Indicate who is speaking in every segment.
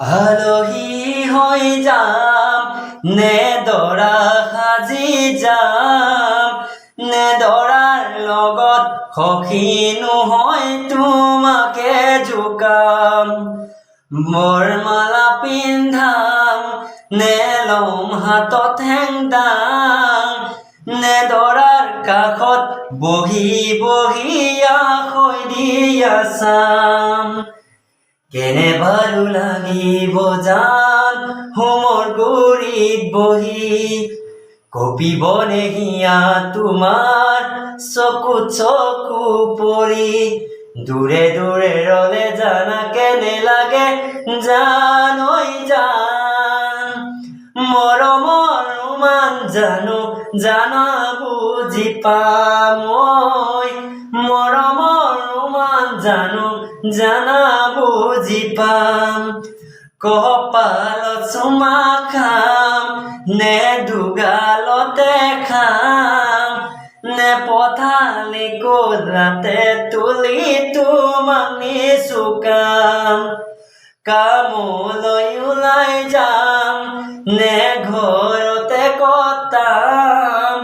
Speaker 1: আলহী হৈ যাম নে দৰা সাজি যাম নে দৰাৰ লগত সখী নহয় তোমাকে জোকাম বৰমালা পিন্ধাম নে লম হাতত হেংদাম নে দৰাৰ কাষত বহি বহি আখৈ দিয়া চাম কেনে ভালো লাগিব জান হোমৰ গুৰিত বহি কঁপিবনে হিয়া তোমাৰ চকুত চকু পৰি দূৰে দূৰে ৰলে জানা কেনে লাগে জান ঐ জান মৰমৰ ৰোমান জানো জানা বুজি পাম ঐ মৰমৰ ৰোমান জানো জানা বুজি পাম কপালত চুমা খাম নে দুগালতে খাম নে পথালি কোলাতে তুলি তোমাক নিচুকাম কামলৈ ওলাই যাম নে ঘৰতে কটাম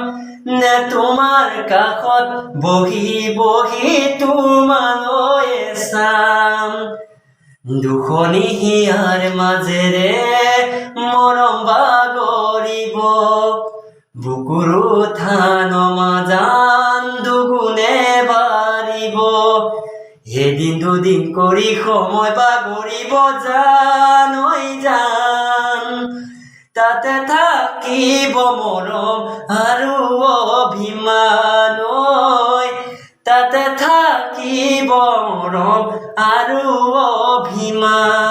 Speaker 1: নে তোমাৰ কাষত বহি বহি তোমালৈ চাম দুখনি হিয়াৰ মাজেৰে মৰম বাগৰিব বুকুৰ উঠান মাজান দুগুণে বাঢ়িব এদিন দুদিন কৰি সময় বাগৰিব জান ঐ জান তাতে থাকিব মৰম আৰু অভিমান ঐ তাতে থাকিব মৰম আৰু অভিমান।